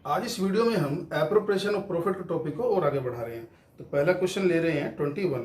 आज इस वीडियो में हम एप्रोप्रिएशन ऑफ प्रॉफिट के टॉपिक को और आगे बढ़ा रहे हैं। तो पहला क्वेश्चन ले रहे हैं 21।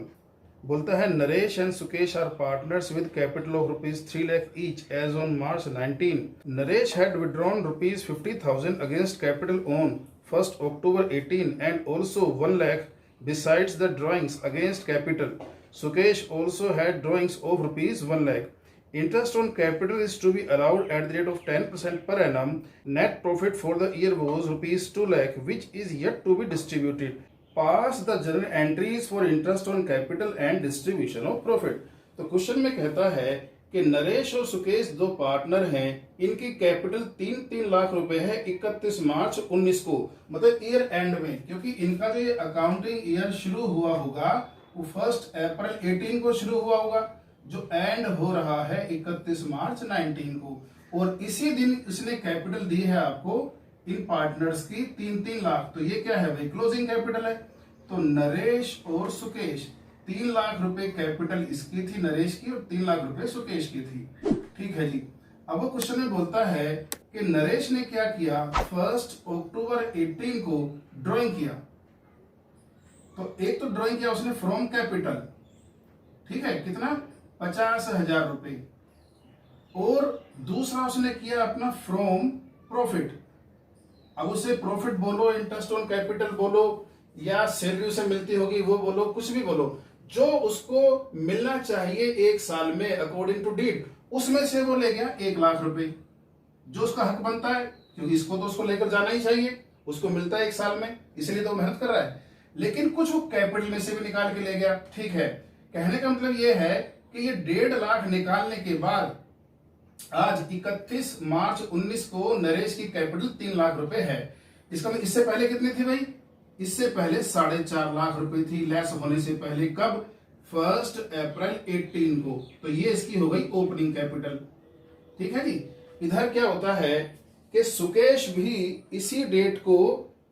बोलता है Naresh and Sukesh are partners with capital of ₹3 lakh each as on March 19। Naresh had withdrawn ₹50,000 against capital on 1st October 18 and also 1 lakh besides the drawings against capital. Sukesh also had drawings of ₹1 lakh. Interest on capital is to be allowed at the rate of 10% per annum. Net profit for the year was ₹2 lakh, which is yet to be distributed. Pass the journal entries for interest on capital and distribution of profit. तो question में कहता है कि नरेश और सुकेश दो partner हैं, इनकी capital 3-3 lakh रुपए है 31 मार्च 19 को, मतलब ईयर एंड में, क्योंकि इनका जो ये अकाउंटिंग ईयर शुरू हुआ होगा वो 1 अप्रैल 18 को शुरू हुआ होगा, जो एंड हो रहा है 31 मार्च 19 को, और इसी दिन इसने कैपिटल दी है आपको इन पार्टनर्स की 3-3 लाख। तो ये क्या है भाई, क्लोजिंग कैपिटल है। तो नरेश और सुकेश 3 लाख रुपए कैपिटल इसकी थी, नरेश की, और 3 लाख रुपए सुकेश की थी। ठीक है जी। अब वो क्वेश्चन में बोलता है कि नरेश ने क्या किया, 1 अक्टूबर 18 को ड्रॉइंग किया। तो एक तो ड्रॉइंग किया उसने फ्रॉम कैपिटल, ठीक है, कितना, 50,000 रुपए, और दूसरा उसने किया अपना फ्रॉम प्रॉफिट। अब उसे प्रॉफिट बोलो, इंटरेस्ट ऑन कैपिटल बोलो, या सैलरी उसे मिलती होगी वो बोलो, कुछ भी बोलो, जो उसको मिलना चाहिए एक साल में अकॉर्डिंग टू डीड, उसमें से वो ले गया 1 लाख रुपए, जो उसका हक बनता है, क्योंकि इसको तो उसको लेकर जाना ही चाहिए, उसको मिलता है एक साल में, इसलिए तो मेहनत कर रहा है। लेकिन कुछ वो कैपिटल में से भी निकाल के ले गया। ठीक है, कहने का मतलब ये है कि ये 1.5 लाख निकालने के बाद आज 31 मार्च 19 को नरेश की कैपिटल 3 लाख रुपए है। इसका मतलब इससे पहले कितनी थी भाई, इससे पहले 4.5 लाख रुपए थी, लेस होने से पहले, कब, 1 अप्रैल 18 को। तो ये इसकी हो गई ओपनिंग कैपिटल। ठीक है जी। इधर क्या होता है कि सुकेश भी इसी डेट को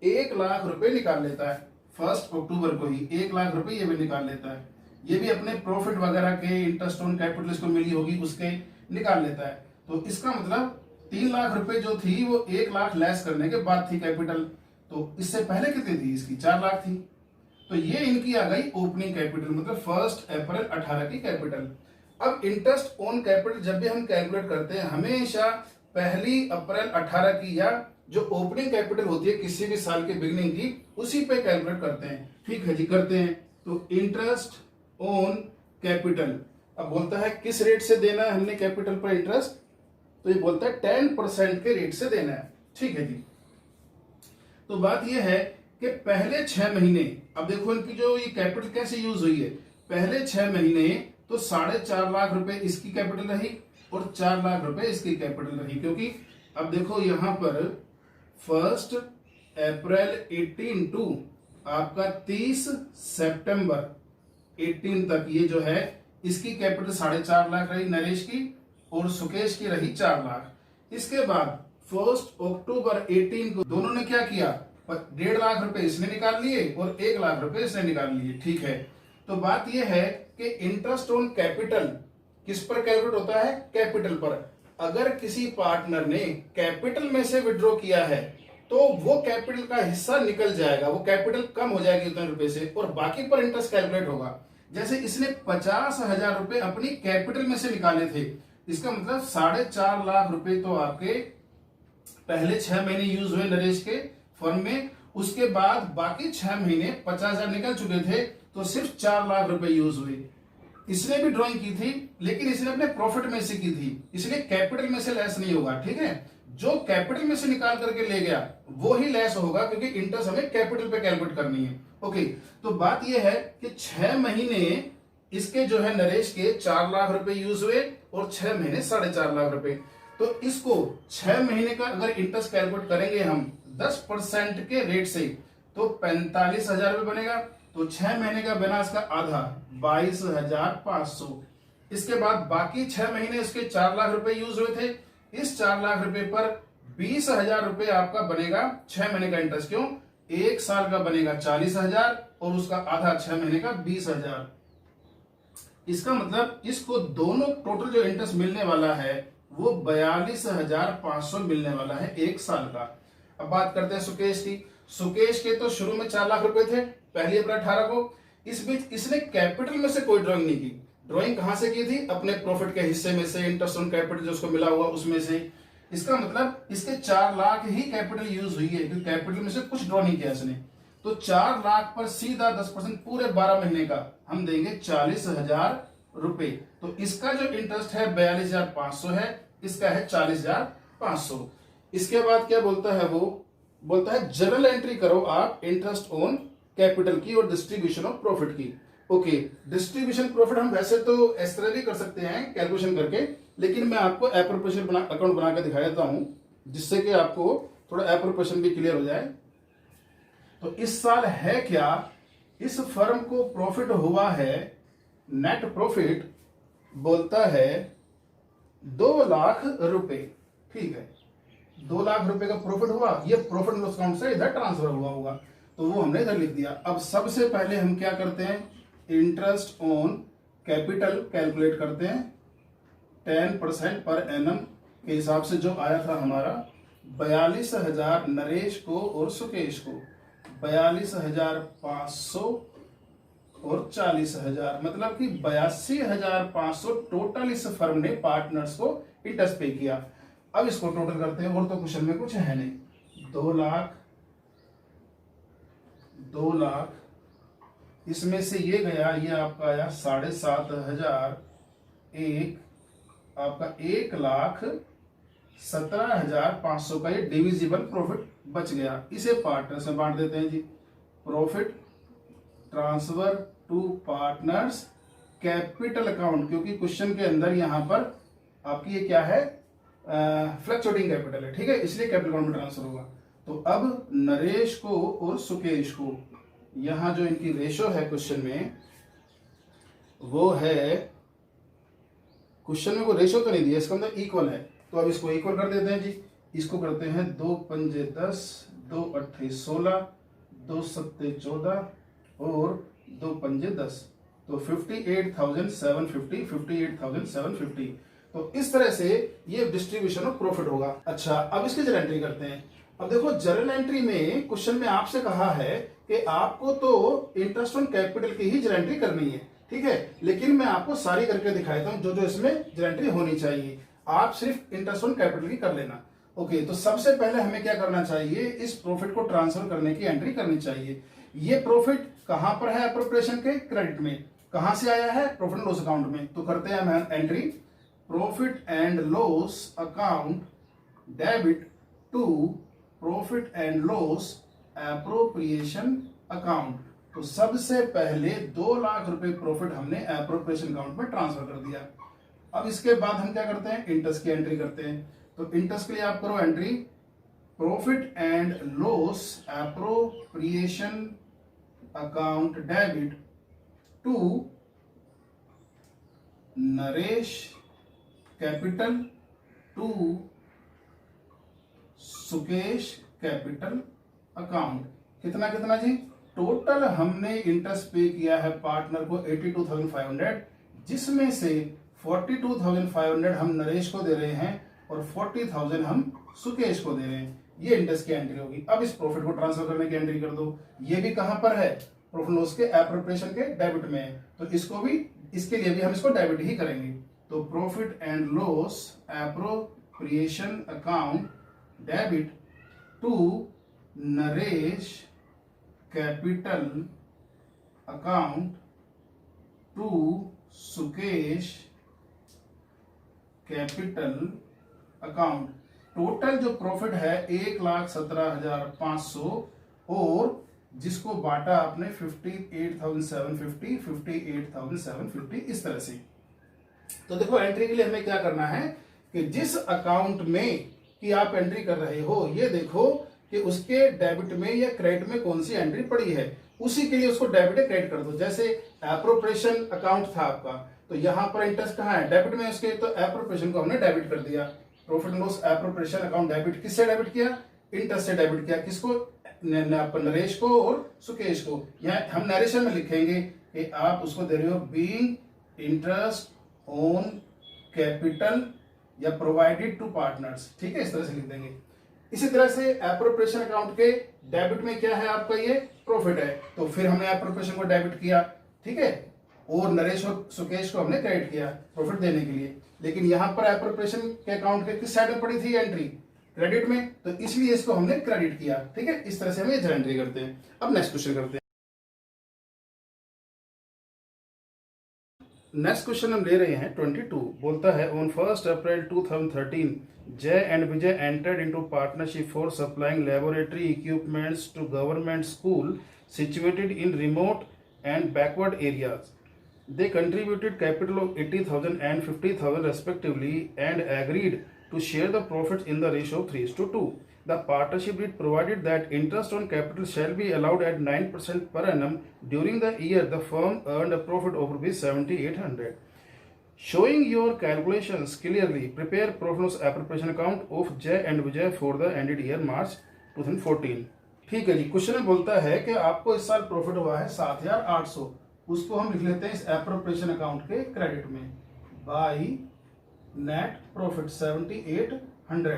1 लाख रुपए निकाल लेता है, 1 अक्टूबर को ही 1 लाख रुपए ये भी निकाल लेता है। ये भी अपने प्रॉफिट वगैरह के, इंटरेस्ट ऑन कैपिटल इसको मिली होगी उसके निकाल लेता है। तो इसका मतलब 3 लाख रुपए जो थी वो 1 लाख लेस करने के बाद थी कैपिटल। तो इससे पहले कितनी थी, इसकी 4 लाख थी। तो ये इनकी आ गई ओपनिंग कैपिटल, मतलब 1 अप्रैल 18 की कैपिटल। अब इंटरेस्ट ऑन कैपिटल जब भी हम कैलकुलेट करते हैं हमेशा 1 अप्रैल 18 की, या जो ओपनिंग कैपिटल होती है किसी भी साल के बिगिनिंग की, उसी पे कैलकुलेट करते हैं। ठीक है जी, करते हैं। तो इंटरेस्ट ऑन कैपिटल, अब बोलता है किस रेट से देना है हमने कैपिटल पर इंटरेस्ट, तो ये बोलता है 10% के रेट से देना है। ठीक है जी। तो बात ये है कि पहले 6 महीने, अब देखो इनकी जो ये कैपिटल कैसे यूज हुई है, पहले 6 महीने तो 4.5 लाख रुपए इसकी कैपिटल रही और 4 लाख रुपए इसकी कैपिटल रही, क्योंकि अब देखो यहां पर 1 अप्रैल 18 टू आपका 30 सितंबर 18 तक ये जो है इसकी कैपिटल 4.5 लाख रही नरेश की, और सुकेश की रही 4 लाख। इसके बाद 1 अक्टूबर 18 को दोनों ने क्या किया, 1.5 लाख रुपए इसने निकाल लिए और 1 लाख रुपए इसने निकाल लिए। ठीक है। तो बात यह है कि इंटरेस्ट ऑन कैपिटल किस पर कैलकुलेट होता है, कैपिटल पर। अगर किसी पार्टनर ने कैपिटल में से विड्रॉ किया है तो वो कैपिटल का हिस्सा निकल जाएगा, वो कैपिटल कम हो जाएगी उतने रुपए से, और बाकी पर इंटरेस्ट कैलकुलेट होगा। जैसे इसने 50,000 रुपए अपनी कैपिटल में से निकाले थे, इसका मतलब 4.5 लाख रुपए तो आपके पहले 6 महीने यूज हुए नरेश के फर्म में, उसके बाद बाकी 6 महीने 50,000 निकल चुके थे, तो सिर्फ 4 लाख रुपए यूज हुए। इसने भी ड्राइंग की थी, लेकिन इसने अपने प्रॉफिट में से की थी, इसलिए कैपिटल में से लेस नहीं होगा। ठीक है, जो कैपिटल में से निकाल करके ले गया वो ही लेस होगा, क्योंकि इंटरेस्ट हमें कैपिटल पे कैलकुलेट करनी है। ओके, तो बात यह है कि 6 महीने इसके जो है नरेश के 4 लाख रुपए यूज हुए और 6 महीने 4.5 लाख रुपए। तो इसको 6 महीने का अगर इंटरेस्ट कैलकुलेट करेंगे हम 10% के रेट से, तो 45,000 रुपए बनेगा। तो 6 महीने का बना इसका आधा, 22,500। इसके बाद बाकी 6 महीने इसके 4 लाख रुपए यूज हुए थे, इस 4 लाख रुपए पर 20,000 रुपए आपका बनेगा 6 महीने का इंटरेस्ट। क्यों, एक साल का बनेगा 40,000 और उसका आधा 6 महीने का 20,000। इसका मतलब इसको दोनों टोटल जो इंटरेस्ट मिलने वाला है वो 42,500 मिलने वाला है एक साल का। अब बात करते हैं सुकेश की। सुकेश के तो शुरू में 4 लाख रुपए थे पहली अप्रैल 18 को। इस बीच इसने कैपिटल में से कोई ड्राइंग नहीं की। ड्राइंग कहां से की थी? अपने प्रॉफिट के हिस्से में से, इंटरेस्ट ऑन कैपिटल जो उसको मिला हुआ उसमें से। इसका मतलब इसके 4 लाख ही कैपिटल यूज हुई है, क्योंकि कैपिटल में से कुछ ड्रॉ नहीं किया इसने। तो 4 लाख पर सीधा 10% पूरे 12 महीने का हम देंगे 40,000 रुपए। तो इसका जो इंटरेस्ट है 42,500 है, इसका है 40,500। इसके बाद क्या बोलता है? वो बोलता है जर्नल एंट्री करो आप इंटरेस्ट ऑन कैपिटल की और डिस्ट्रीब्यूशन ऑफ प्रॉफिट की। ओके, डिस्ट्रीब्यूशन प्रॉफिट हम वैसे तो इस तरह भी कर सकते हैं कैलकुलेशन करके, लेकिन मैं आपको एप्रोप्रिएशन अकाउंट बना के दिखा देता हूं, जिससे कि आपको थोड़ा एप्रोप्रिएशन भी क्लियर हो जाए। तो इस साल है क्या? इस फर्म को प्रॉफिट हुआ है, नेट प्रॉफिट बोलता है 2 लाख रुपए। ठीक है, 2 लाख रुपए का प्रॉफिट हुआ, ये प्रॉफिट लॉस अकाउंट से इधर ट्रांसफर हुआ होगा, तो वो हमने इधर लिख दिया। अब सबसे पहले हम क्या करते हैं? इंटरेस्ट ऑन कैपिटल कैलकुलेट करते हैं। 10% पर एनम के हिसाब से जो आया था हमारा 42,000 नरेश को और सुकेश को, 42,500 और 40,000, मतलब कि 82,500 टोटल इस फर्म ने पार्टनर्स को इंटरेस्ट पे किया। अब इसको टोटल करते हैं, और तो क्वेश्चन में कुछ है नहीं। 2 लाख इसमें से ये गया, ये आपका आया 7,500, एक आपका 1,17,500 का ये डिविजिबल प्रॉफिट बच गया। इसे पार्टनर्स में बांट देते हैं जी। Profit transfer to partners capital account, क्योंकि क्वेश्चन के अंदर यहां पर आपकी ये क्या है? फ्लक्चुएटिंग कैपिटल है, ठीक है, इसलिए कैपिटल अकाउंट में ट्रांसफर होगा। तो अब नरेश को और सुकेश को, यहां जो इनकी रेशो है क्वेश्चन में, वो है, क्वेश्चन में वो रेशो तो नहीं दिया, इसका मतलब इक्वल है, तो अब इसको इक्वल कर देते हैं जी। इसको करते हैं 2 पंजे 10, 2 अट्ठे 16, 2 सत्ते 14 और 2 पंजे 10, तो 58,750, 58,750। तो इस तरह से ये डिस्ट्रीब्यूशन ऑफ प्रॉफिट होगा। अच्छा, अब इसकी जर्नल एंट्री करते हैं। अब देखो जर्नल एंट्री में क्वेश्चन में आपसे कहा है कि आपको तो इंटरेस्ट ऑन कैपिटल की ही जर्नल एंट्री करनी है, ठीक है, लेकिन मैं आपको सारी करके दिखाता हूं जो जो इसमें जर्नल एंट्री होनी चाहिए। आप सिर्फ इंटरेस्ट ऑन कैपिटल की कर लेना। ओके, तो सबसे पहले हमें क्या करना चाहिए? इस प्रॉफिट को ट्रांसफर करने की एंट्री करनी चाहिए। ये प्रॉफिट कहां पर है? एप्रोप्रिएशन के क्रेडिट में। कहां से आया है? प्रॉफिट एंड लॉस अकाउंट में। तो करते हैं हम entry, profit and loss account debit to profit and loss appropriation account. तो सबसे पहले 2 लाख रुपए प्रॉफिट हमने एप्रोप्रिएशन अकाउंट में ट्रांसफर कर दिया। अब इसके बाद हम क्या करते हैं? इंटरेस्ट की एंट्री करते हैं। तो इंटरेस्ट के लिए आप करो entry, profit and loss appropriation account debit to Naresh capital to Sukesh capital account. कितना कितना जी? टोटल हमने इंटरेस्ट पे किया है पार्टनर को 82,500, जिसमें से 42,500 हम नरेश को दे रहे हैं और 40,000 हम सुकेश को दे रहे हैं। ये इंटरेस्ट की एंट्री होगी। अब इस प्रॉफिट को ट्रांसफर करने की एंट्री कर दो। ये भी कहां पर है? प्रॉफिट लॉस के एप्रोप्रिएशन के डेबिट में है, तो इसको भी, इसके लिए भी हम इसको डेबिट ही करेंगे। तो profit and loss appropriation account debit to Naresh capital account to Sukesh capital account. Total जो प्रॉफिट है 1,17,500 और जिसको बांटा आपने 58,750, 58,750 इस तरह से। तो देखो एंट्री के लिए हमें क्या करना है कि जिस अकाउंट में कि आप एंट्री कर रहे हो, ये देखो कि उसके डेबिट में या क्रेडिट में कौन सी एंट्री पड़ी है, उसी के लिए उसको डेबिट या क्रेडिट कर दो। जैसे एप्रोप्रिएशन अकाउंट था आपका, तो यहां पर इंटरेस्ट कहां है? डेबिट में उसके, तो एप्रोप्रिएशन को हमने डेबिट कर दिया। Profit and loss appropriation account debit, किससे डेबिट किया? इंटरेस्ट से डेबिट किया। किसको? नरेश को और सुकेश को। यहाँ हम नरेशन में लिखेंगे कि आप उसको दे रहे हो बीइंग इंटरेस्ट ऑन कैपिटल या प्रोवाइडेड टू पार्टनर्स, ठीक है, इस तरह से लिख देंगे। इसी तरह से एप्रोप्रिएशन अकाउंट के डेबिट में क्या है आपका, ये प्रॉफिट है, तो फिर हमने एप्रोप्रिएशन को डेबिट किया, ठीक है, और नरेश और सुकेश को हमने क्रेडिट किया प्रॉफिट देने के लिए। लेकिन यहां पर एप्रोप्रिएशन के अकाउंट के किस साइड में पड़ी थी एंट्री, क्रेडिट में, तो इसलिए इसको हमने क्रेडिट किया, ठीक है। इस तरह से हम ये एंट्री करते हैं। अब नेक्स्ट क्वेश्चन करते हैं। नेक्स्ट क्वेश्चन हम ले रहे हैं 22, बोलता है on 1 April 2013 Jay and Vijay entered into partnership for supplying laboratory equipments to government school situated in remote and backward areas. They contributed capital of 80,000 and 50,000 respectively and agreed to share the profits in the ratio of 3:2. The partnership deed provided that interest on capital shall be allowed at 9% per annum. During the year, the firm earned a profit of ₹7,800. Showing your calculations clearly, prepare profit and loss appropriation account of Jay and Vijay for the ended year March 2014. ठीक है जी, question में बोलता है कि आपको इस साल profit हुआ है 7,800, उसको हम लिख लेते हैं इस एप्रोप्रिएशन अकाउंट के क्रेडिट में, बाई नेट प्रॉफिट 7,800।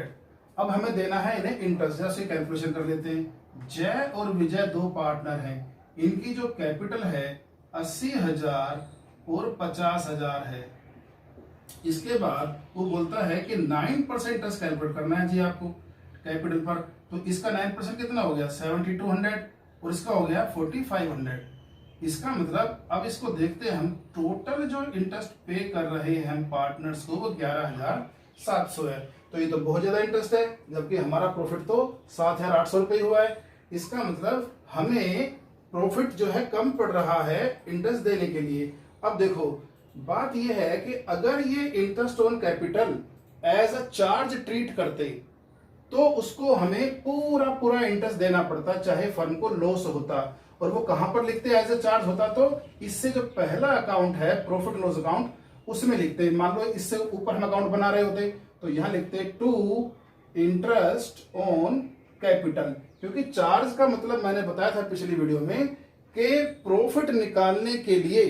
अब हमें देना है इन्हें इंटरेस्ट, जैसे कैलकुलेशन कर लेते हैं। जय और विजय दो पार्टनर हैं, इनकी जो कैपिटल है 80,000 और 50,000 है। इसके बाद वो बोलता है कि 9% इंटरेस्ट कैलकुलेट करना है जी आपको कैपिटल पर, तो इसका 9% कितना हो गया 7,200 और इसका हो गया 4,500। इसका मतलब अब इसको देखते हैं हम, टोटल जो इंटरेस्ट पे कर रहे हैं हम पार्टनर्स को वो 11,700 है, तो ये तो बहुत ज्यादा इंटरेस्ट है, जबकि हमारा प्रॉफिट तो 7,800 रुपये हुआ है। इसका मतलब हमें प्रॉफिट जो है कम पड़ रहा है इंटरेस्ट देने के लिए। अब देखो बात यह है कि अगर ये interest on capital as a charge treat करते तो उसको हमें पूरा पूरा इंटरेस्ट देना पड़ता, चाहे फर्म को लॉस होता, और वो कहां पर लिखते हैं एज ए चार्ज होता, तो इससे जो पहला अकाउंट है प्रॉफिट लॉस अकाउंट उसमें लिखते हैं। मान लो इससे ऊपर हम अकाउंट बना रहे होते तो यहां लिखते टू इंटरेस्ट ऑन कैपिटल, क्योंकि चार्ज का मतलब मैंने बताया था पिछली वीडियो में कि प्रॉफिट निकालने के लिए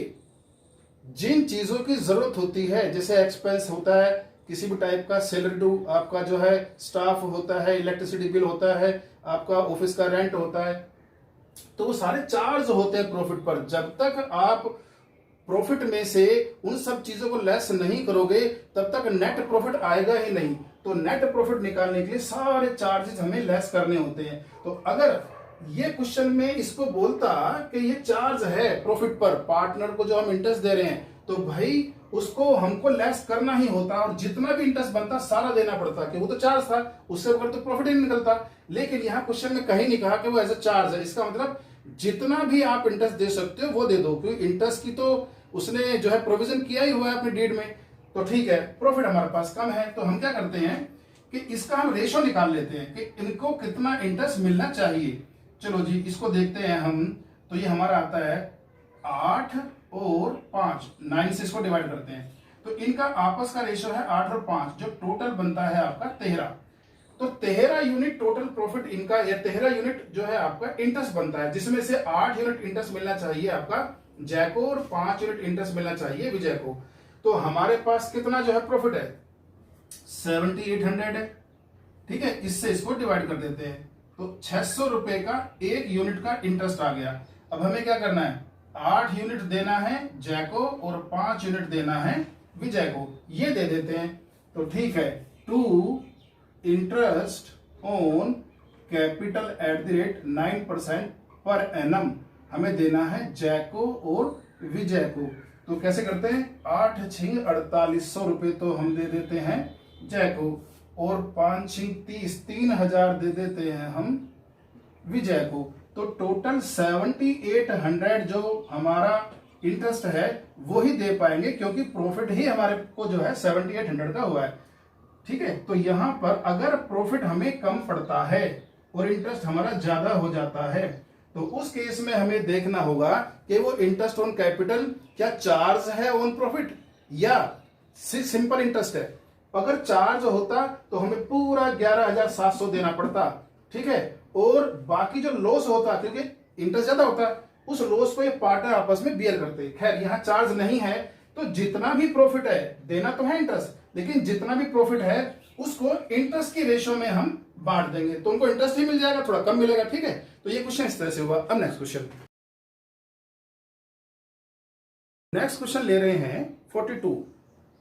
जिन चीजों की जरूरत होती है, जैसे एक्सपेंस होता है किसी भी टाइप का, सैलरी ड्यू आपका जो है, स्टाफ होता है, इलेक्ट्रिसिटी बिल होता है, आपका ऑफिस का रेंट होता है, तो वो सारे चार्ज होते हैं प्रॉफिट पर। जब तक आप प्रॉफिट में से उन सब चीजों को लेस नहीं करोगे तब तक नेट प्रॉफिट आएगा ही नहीं। तो नेट प्रॉफिट निकालने के लिए सारे चार्जेस हमें लेस करने होते हैं। तो अगर ये क्वेश्चन में इसको बोलता कि ये चार्ज है प्रॉफिट पर, पार्टनर को जो हम इंटरेस्ट दे रहे हैं, तो भाई उसको हमको लेस करना ही होता और जितना भी इंटरेस्ट बनता सारा देना पड़ता, कि वो तो चार्ज था, उससे ऊपर तो प्रॉफिट ही नहीं निकलता। लेकिन यहाँ क्वेश्चन में कहीं नहीं कहा कि वो एज अ चार्ज है। इसका मतलब जितना भी आप इंटरेस्ट दे सकते हो वो दे दो, क्योंकि इंटरेस्ट की तो उसने जो है प्रोविजन किया ही हुआ है अपनी डीड में। तो ठीक है, प्रॉफिट हमारे पास कम है, तो हम क्या करते हैं कि इसका हम रेशो निकाल लेते हैं कि इनको कितना इंटरेस्ट मिलना चाहिए। चलो जी इसको देखते हैं हम, तो ये हमारा आता है 8 और 5, 9 से इसको डिवाइड करते हैं, तो इनका आपस का रेशो है 8 और 5, जो टोटल बनता है आपका 13। तो 13 यूनिट टोटल प्रॉफिट इनका, या 13 यूनिट जो है आपका इंटरेस्ट बनता है, जिसमें से 8 यूनिट इंटरेस्ट मिलना चाहिए आपका जय को और 5 यूनिट इंटरेस्ट मिलना चाहिए विजय को। तो हमारे पास कितना जो है प्रॉफिट है 7,800 है, ठीक है। इससे इसको डिवाइड कर देते हैं, तो 600 रुपए का 1 यूनिट का इंटरेस्ट आ गया। अब हमें क्या करना है, 8 यूनिट देना है जय को और 5 यूनिट देना है विजय को, ये दे देते हैं। तो ठीक है, to interest on capital at the rate 9% पर एनम हमें देना है जय को और विजय को। तो कैसे करते हैं, 8 6 4800 रुपए तो हम दे देते हैं जय को, और 5 6 30, 3,000 दे देते हैं हम विजय को। तो टोटल 7,800 जो हमारा इंटरेस्ट है वो ही दे पाएंगे, क्योंकि प्रॉफिट ही हमारे को जो है 7,800 का हुआ है, ठीक है। तो यहां पर अगर प्रॉफिट हमें कम पड़ता है और इंटरेस्ट हमारा ज्यादा हो जाता है, तो उस केस में हमें देखना होगा कि वो इंटरेस्ट ऑन कैपिटल क्या चार्ज है ऑन प्रॉफिट या सिंपल इंटरेस्ट है। अगर चार्ज होता तो हमें पूरा 11,700 देना पड़ता, ठीक है, और बाकी जो लॉस होता, क्योंकि इंटरेस्ट ज्यादा होता, उस लॉस को ये पार्टनर आपस में बियर करते। खैर यहाँ चार्ज नहीं है, तो जितना भी प्रॉफिट है देना तो है इंटरेस्ट, लेकिन जितना भी प्रॉफिट है उसको इंटरेस्ट की रेशियो में हम बांट देंगे, तो उनको इंटरेस्ट ही मिल जाएगा, थोड़ा कम मिलेगा। ठीक है, तो ये क्वेश्चन इस तरह से हुआ। अब नेक्स्ट क्वेश्चन ले रहे हैं 42।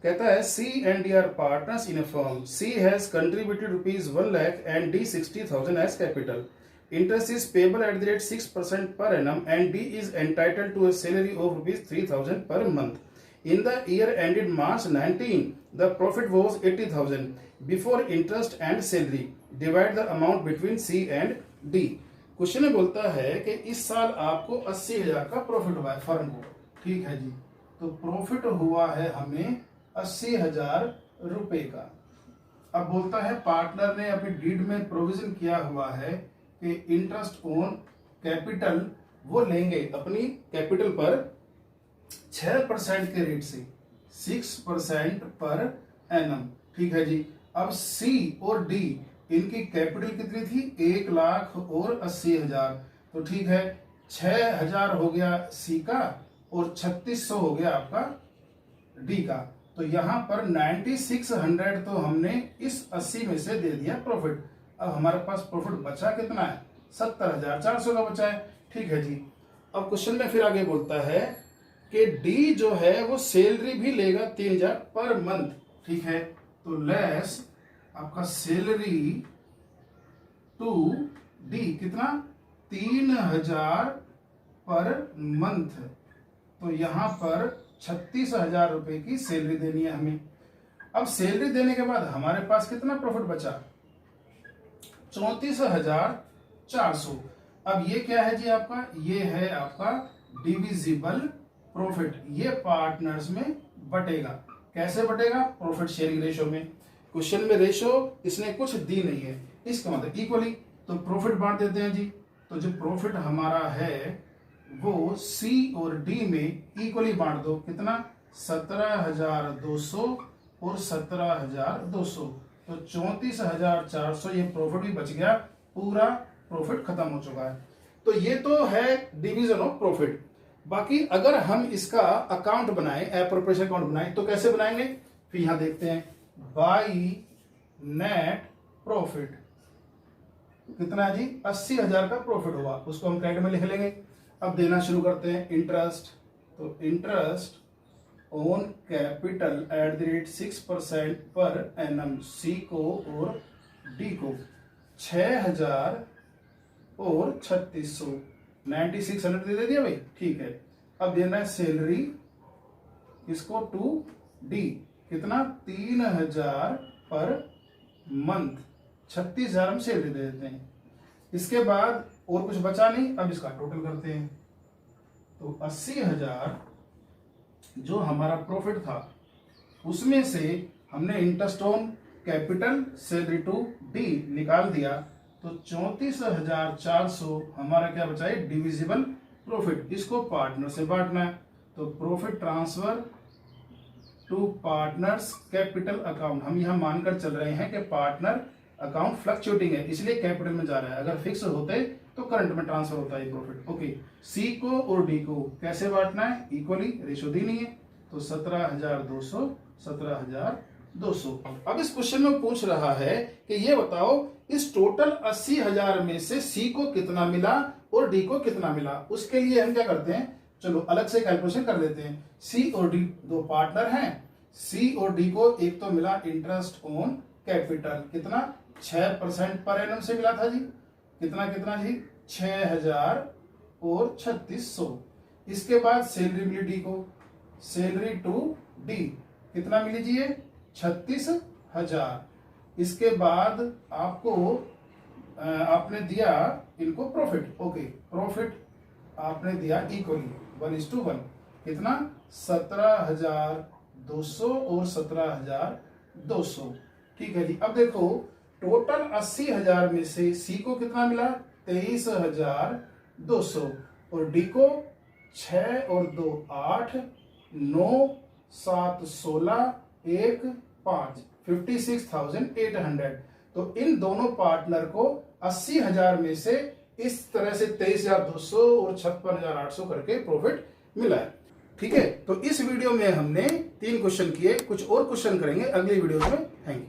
कहता है C and D are partners in a firm, C has contributed ₹1 lakh and D 60,000 as capital, interest is payable at the rate 6% per annum and D is entitled to a salary of ₹3,000 per month. In the year ended March 19, the profit was 80,000 before interest and salary. Divide the amount between C and D. Question में बोलता है कि इस साल आपको 80,000 का profit हुआ है फर्म को। ठीक है जी, तो प्रॉफिट हुआ है हमें 80,000 रुपए का। अब बोलता है पार्टनर ने अपनी डीड में प्रोविजन किया हुआ है कि इंटरेस्ट ऑन कैपिटल वो लेंगे अपनी कैपिटल पर 6% के रेट से, 6% पर एनम। ठीक है जी, अब सी और डी इनकी कैपिटल कितनी थी? 1,80,000। तो ठीक है, 6,000 हो गया सी का और 3,600 हो गया आपका डी का। तो यहां पर 9,600 तो हमने इस 80 में से दे दिया प्रॉफिट। अब हमारे पास प्रॉफिट बचा कितना है? 70,400 का बचा है। ठीक है जी, अब क्वेश्चन में फिर आगे बोलता है कि डी जो है वो सैलरी भी लेगा 3,000 पर मंथ। ठीक है, तो लेस आपका सैलरी टू डी कितना? 3,000 पर मंथ। तो यहां पर 36,000 रुपए की सैलरी देनी है हमें। अब सैलरी देने के बाद हमारे पास कितना प्रॉफिट बचा? 34,400। अब ये क्या है जी आपका? ये है आपका डिविजिबल प्रॉफिट। ये पार्टनर्स में बटेगा। कैसे बटेगा? प्रॉफिट शेयरिंग रेशो में। क्वेश्चन में रेशो इसने कुछ दी नहीं है, इसका मतलब इक्वली, तो प्रॉफिट बांट देते हैं जी। तो जो प्रॉफिट हमारा है वो सी और डी में इक्वली बांट दो। कितना? 17,200 और 17,200। तो 34,400 ये प्रॉफिट भी बच गया, पूरा प्रॉफिट खत्म हो चुका है। तो ये तो है डिवीजन ऑफ प्रॉफिट। बाकी अगर हम इसका अकाउंट बनाएं, एप्रोप्रिएशन अकाउंट बनाएं, तो कैसे बनाएंगे? फिर यहां देखते हैं, बाय नेट प्रॉफिट कितना है जी? 80,000 का प्रॉफिट हुआ, उसको हम क्रेडिट में लिख लेंगे। अब देना शुरू करते हैं इंटरेस्ट। तो interest on capital at the rate 6% per annum, सी को और डी को 6,000 और 3,600, 9,600 दे दिया भाई। ठीक है, अब देना है सैलरी इसको टू डी, कितना? 3,000 पर मंथ, 36,000 हम सैलरी दे देते हैं। इसके बाद और कुछ बचा नहीं, अब इसका टोटल करते हैं। तो 80,000 जो हमारा प्रॉफिट था उसमें से हमने interest on capital salary to D निकाल दिया, तो 34,400 हमारा क्या बचा है? Divisible profit. इसको पार्टनर से बांटना है, तो profit transfer to partners capital account. हम यहां मानकर चल रहे हैं कि पार्टनर अकाउंट फ्लक्चुएटिंग है, इसलिए कैपिटल में जा रहा है। अगर फिक्स होते तो करंट में ट्रांसफर होता है प्रॉफिट। ओके, सी को और डी को कैसे बांटना है? इक्वली, रेशो दी नहीं है, तो 17,200, 17,200। अब इस क्वेश्चन में पूछ रहा है कि ये बताओ इस टोटल 80,000 में से सी को कितना मिला और डी को कितना मिला। उसके लिए हम क्या करते हैं, चलो अलग से कैलकुलेशन कर लेते हैं। सी और डी दो पार्टनर हैं, सी और डी को एक तो मिला इंटरेस्ट ऑन कैपिटल, कितना? 6% पर एनम से मिला था जी। कितना कितना जी? 6,000 और 3,600। इसके बाद सैलरी मिली डी को, सैलरी टू डी कितना मिली जी? ये 36,000। इसके बाद आपको आपने दिया इनको प्रॉफिट। ओके, प्रॉफिट आपने दिया इक्वली 1:1, कितना? 17,200 और 17,200। ठीक है जी। अब देखो टोटल 80,000 में से सी को कितना मिला? 23,200 और डी को 6 और 2 8, 9 7 16, 1 5, 56,800। तो इन दोनों पार्टनर को 80,000 में से इस तरह से 23,200 और 56,800 करके प्रॉफिट मिला है। ठीक है, तो इस वीडियो में हमने 3 क्वेश्चन किए, कुछ और क्वेश्चन करेंगे अगली वीडियो में। Thank you.